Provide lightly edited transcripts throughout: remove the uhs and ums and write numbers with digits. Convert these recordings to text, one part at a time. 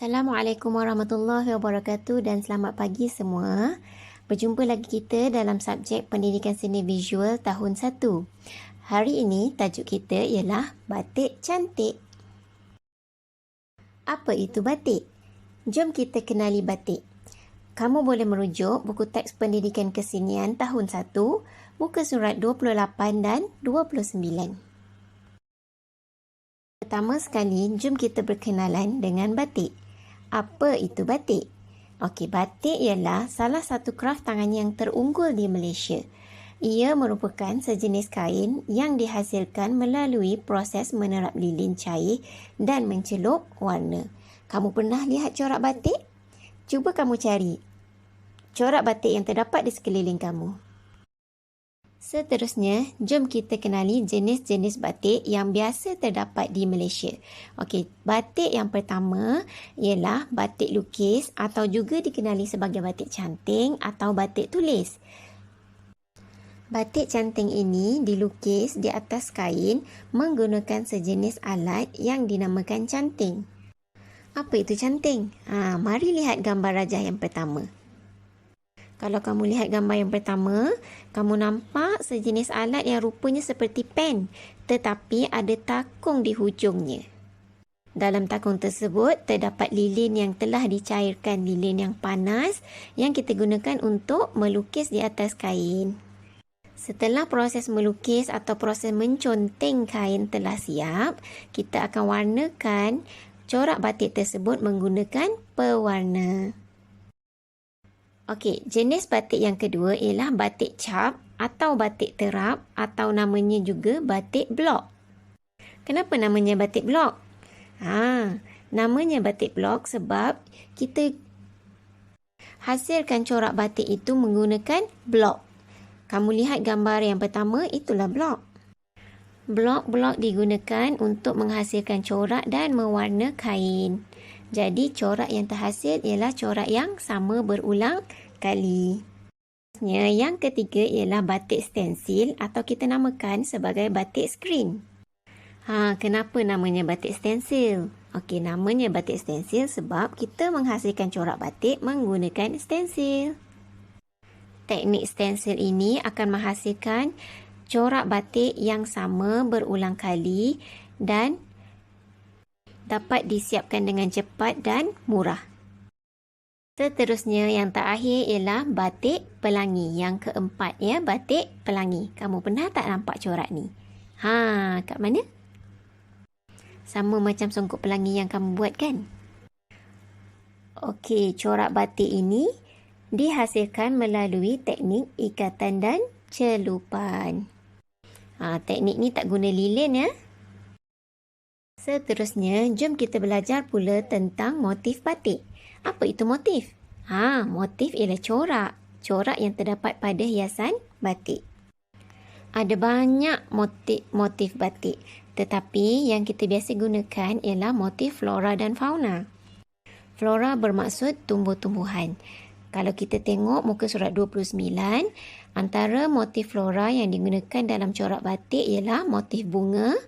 Assalamualaikum warahmatullahi wabarakatuh dan selamat pagi semua. Berjumpa lagi kita dalam subjek Pendidikan Seni Visual tahun 1. Hari ini tajuk kita ialah batik cantik. Apa itu batik? Jom kita kenali batik. Kamu boleh merujuk buku teks Pendidikan Kesenian tahun 1, muka surat 28 dan 29. Pertama sekali, jom kita berkenalan dengan batik. Apa itu batik? Okey, batik ialah salah satu kraf tangan yang terunggul di Malaysia. Ia merupakan sejenis kain yang dihasilkan melalui proses menerap lilin cair dan mencelup warna. Kamu pernah lihat corak batik? Cuba kamu cari corak batik yang terdapat di sekeliling kamu. Seterusnya, jom kita kenali jenis-jenis batik yang biasa terdapat di Malaysia. Okey, batik yang pertama ialah batik lukis atau juga dikenali sebagai batik canting atau batik tulis. Batik canting ini dilukis di atas kain menggunakan sejenis alat yang dinamakan canting. Apa itu canting? Mari lihat gambar rajah yang pertama. Kalau kamu lihat gambar yang pertama, kamu nampak sejenis alat yang rupanya seperti pen, tetapi ada takung di hujungnya. Dalam takung tersebut, terdapat lilin yang telah dicairkan, lilin yang panas yang kita gunakan untuk melukis di atas kain. Setelah proses melukis atau proses menconteng kain telah siap, kita akan warnakan corak batik tersebut menggunakan pewarna. Okey, jenis batik yang kedua ialah batik cap atau batik terap atau namanya juga batik blok. Kenapa namanya batik blok? Namanya batik blok sebab kita hasilkan corak batik itu menggunakan blok. Kamu lihat gambar yang pertama, itulah blok. Blok-blok digunakan untuk menghasilkan corak dan mewarna kain. Jadi, corak yang terhasil ialah corak yang sama berulang kali. Yang ketiga ialah batik stensil atau kita namakan sebagai batik skrin. Kenapa namanya batik stensil? Okey, namanya batik stensil sebab kita menghasilkan corak batik menggunakan stensil. Teknik stensil ini akan menghasilkan corak batik yang sama berulang kali dan dapat disiapkan dengan cepat dan murah. Seterusnya yang terakhir ialah batik pelangi. Yang keempat ya, batik pelangi. Kamu pernah tak nampak corak ni? Kat mana? Sama macam songkok pelangi yang kamu buat kan? Okey, corak batik ini dihasilkan melalui teknik ikatan dan celupan. Teknik ni tak guna lilin ya. Seterusnya, jom kita belajar pula tentang motif batik. Apa itu motif? Motif ialah corak. Corak yang terdapat pada hiasan batik. Ada banyak motif batik. Tetapi yang kita biasa gunakan ialah motif flora dan fauna. Flora bermaksud tumbuh-tumbuhan. Kalau kita tengok muka surat 29, antara motif flora yang digunakan dalam corak batik ialah motif bunga,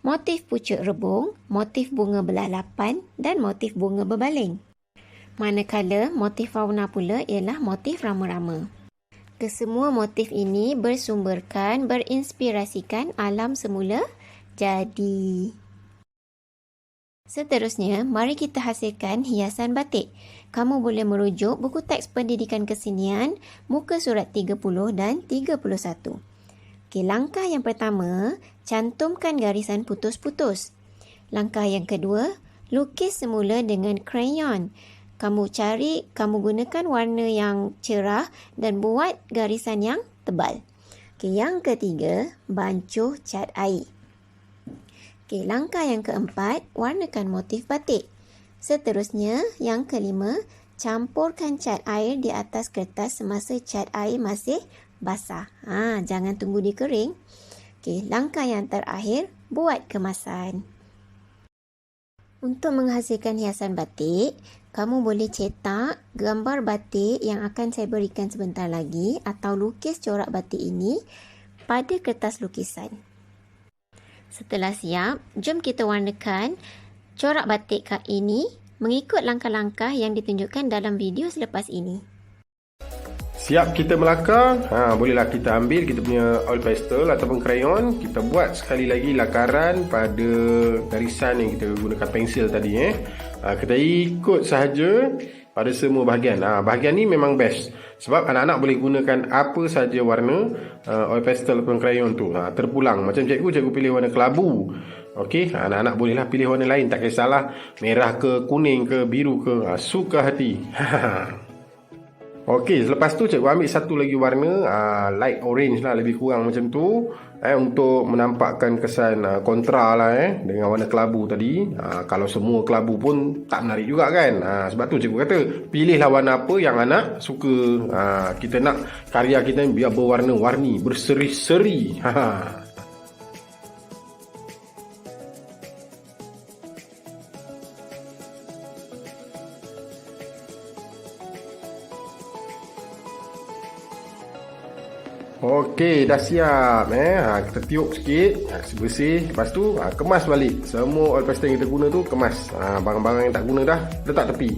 motif pucuk rebung, motif bunga belah lapan dan motif bunga berbaling. Manakala motif fauna pula ialah motif rama-rama. Kesemua motif ini berinspirasikan alam semula jadi. Seterusnya, mari kita hasilkan hiasan batik. Kamu boleh merujuk buku teks Pendidikan Kesenian, muka surat 30 dan 31. Okey, langkah yang pertama, cantumkan garisan putus-putus. Langkah yang kedua, lukis semula dengan krayon. Kamu gunakan warna yang cerah dan buat garisan yang tebal. Okey, yang ketiga, bancuh cat air. Okey, langkah yang keempat, warnakan motif batik. Seterusnya, yang kelima, campurkan cat air di atas kertas semasa cat air masih basah. Jangan tunggu dia kering. Okey, langkah yang terakhir, buat kemasan. Untuk menghasilkan hiasan batik, kamu boleh cetak gambar batik yang akan saya berikan sebentar lagi atau lukis corak batik ini pada kertas lukisan. Setelah siap, jom kita warnakan corak batik ini mengikut langkah-langkah yang ditunjukkan dalam video selepas ini. Siap kita melakar, bolehlah kita ambil kita punya oil pastel ataupun krayon. Kita buat sekali lagi lakaran pada garisan yang kita gunakan pensil tadi. Kita ikut sahaja pada semua bahagian. Bahagian ni memang best sebab anak-anak boleh gunakan apa sahaja warna oil pastel ataupun krayon tu. Terpulang. Macam cikgu pilih warna kelabu. Okey, anak-anak bolehlah pilih warna lain, tak kisahlah merah ke, kuning ke, biru ke, suka hati. Okey, selepas tu cikgu ambil satu lagi warna light orange lah, lebih kurang macam tu, untuk menampakkan kesan kontra lah dengan warna kelabu tadi. Kalau semua kelabu pun tak menarik juga kan. Sebab tu cikgu kata pilihlah warna apa yang anak suka. Kita nak karya kita biar berwarna-warni, berseri-seri. Okey, dah siap. Kita tiup sikit, bersih. Lepas tu kemas balik. Semua oil pastel yang kita guna tu kemas. Barang-barang yang tak guna dah letak tepi.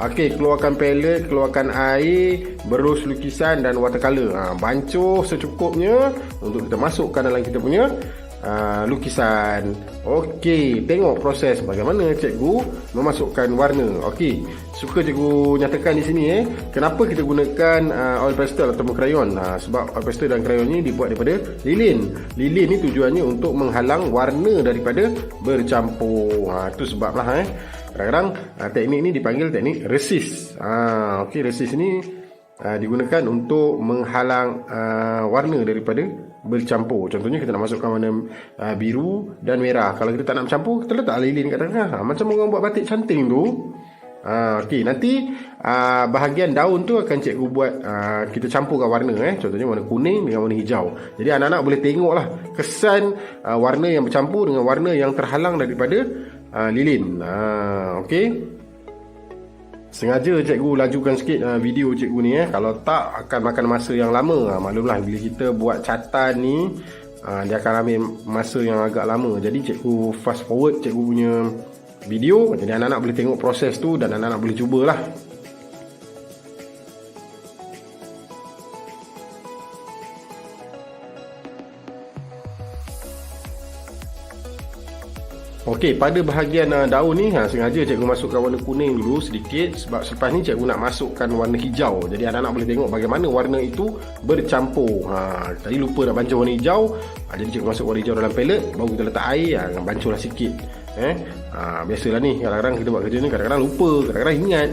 Okey, keluarkan palette, keluarkan air, berus lukisan dan watercolor. Bancuh secukupnya untuk kita masukkan dalam kita punya lukisan. Okey, tengok proses bagaimana cikgu memasukkan warna. Okey, suka cikgu nyatakan di sini kenapa kita gunakan oil pastel atau krayon. Sebab oil pastel dan krayon ni dibuat daripada lilin. Lilin ni tujuannya untuk menghalang warna daripada bercampur. Itu sebablah kadang-kadang teknik ni dipanggil teknik resist. Okey, resist ni digunakan untuk menghalang warna daripada bercampur. Contohnya kita nak masukkan warna biru dan merah. Kalau kita tak nak bercampur, kita letak lilin kat tengah. Macam orang buat batik canting tu. Okey, nanti bahagian daun tu akan cikgu buat kita campurkan warna. Contohnya warna kuning dengan warna hijau. Jadi anak-anak boleh tengoklah kesan warna yang bercampur dengan warna yang terhalang daripada lilin. Okey. Sengaja cikgu lajukan sikit video cikgu ni. Kalau tak akan makan masa yang lama. Maklumlah bila kita buat catatan ni dia akan ambil masa yang agak lama. Jadi cikgu fast forward cikgu punya video. Jadi anak-anak boleh tengok proses tu dan anak-anak boleh cubalah. Okey, pada bahagian daun ni sengaja cikgu masukkan warna kuning dulu sedikit sebab selepas ni cikgu nak masukkan warna hijau. Jadi anak-anak boleh tengok bagaimana warna itu bercampur. Tadi lupa nak bancuh warna hijau. Jadi cikgu masuk warna hijau dalam palette, baru kita letak air, bancuhlah sikit. Biasalah ni, kadang-kadang kita buat kerja ni kadang-kadang lupa, kadang-kadang ingat.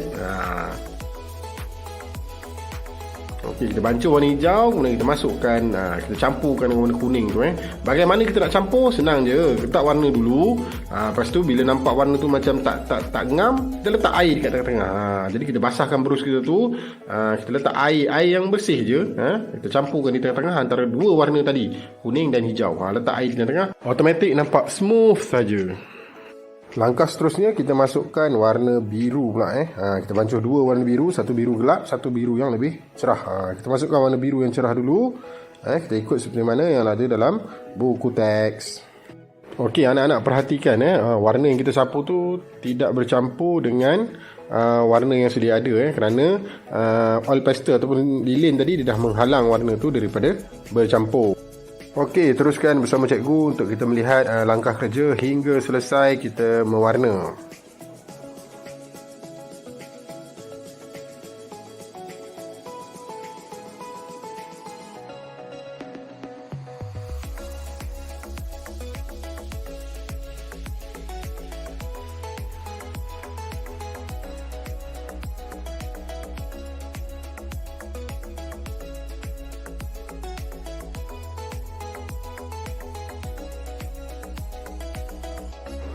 Okey, kita bancuh warna hijau, kemudian kita masukkan, kita campurkan dengan warna kuning tu. Bagaimana kita nak campur? Senang je. Letak warna dulu. Lepas tu bila nampak warna tu macam tak ngam, kita letak air dekat tengah-tengah. Jadi kita basahkan berus kita tu. Kita letak air yang bersih je. Kita campurkan di tengah-tengah antara dua warna tadi, kuning dan hijau. Letak air di tengah-tengah, automatik nampak smooth saja. Langkah seterusnya kita masukkan warna biru pula. Kita bancuh dua warna biru, satu biru gelap, satu biru yang lebih cerah. Kita masukkan warna biru yang cerah dulu. Kita ikut seperti mana yang ada dalam buku teks. Okey, anak-anak perhatikan warna yang kita sapu tu tidak bercampur dengan warna yang sedia ada kerana oil pastel ataupun lilin tadi dia dah menghalang warna tu daripada bercampur. Okey, teruskan bersama cikgu untuk kita melihat langkah kerja hingga selesai kita mewarna.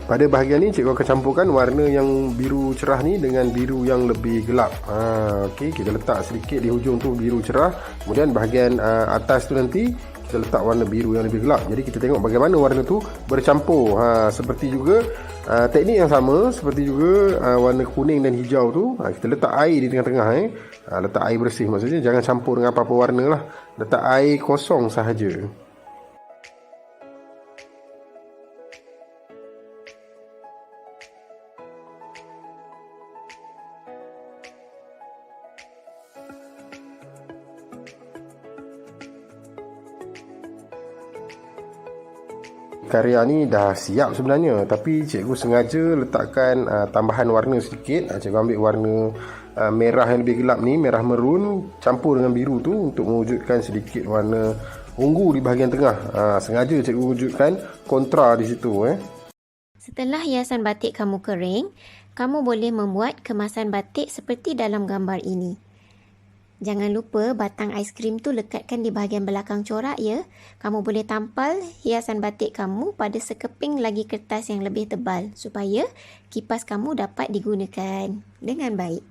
Pada bahagian ni cikgu akan campurkan warna yang biru cerah ni dengan biru yang lebih gelap. Okey, kita letak sedikit di hujung tu biru cerah. Kemudian bahagian atas tu nanti kita letak warna biru yang lebih gelap. Jadi kita tengok bagaimana warna tu bercampur. Seperti juga teknik yang sama seperti juga warna kuning dan hijau tu. Kita letak air di tengah-tengah. Letak air bersih maksudnya, jangan campur dengan apa-apa warna lah. Letak air kosong sahaja. Karya ni dah siap sebenarnya, tapi cikgu sengaja letakkan tambahan warna sedikit. Cikgu ambil warna merah yang lebih gelap ni, merah merun campur dengan biru tu untuk mewujudkan sedikit warna ungu di bahagian tengah. Sengaja cikgu wujudkan kontra di situ. Setelah hiasan batik kamu kering, kamu boleh membuat kemasan batik seperti dalam gambar ini. Jangan lupa batang aiskrim tu lekatkan di bahagian belakang corak ya. Kamu boleh tampal hiasan batik kamu pada sekeping lagi kertas yang lebih tebal supaya kipas kamu dapat digunakan dengan baik.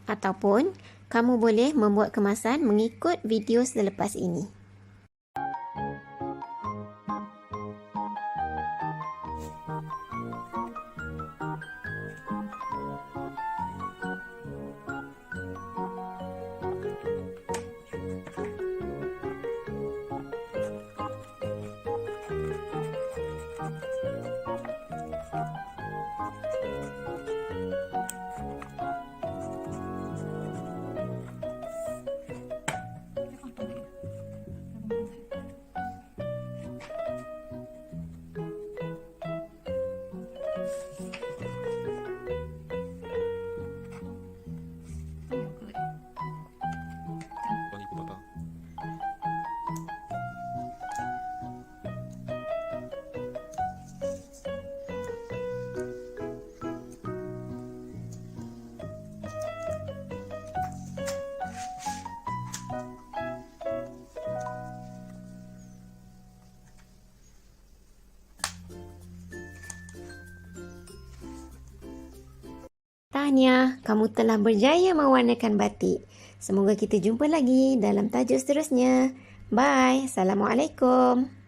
Ataupun kamu boleh membuat kemasan mengikut video selepas ini. Tahniah, kamu telah berjaya mewarnakan batik. Semoga kita jumpa lagi dalam tajuk seterusnya. Bye. Assalamualaikum.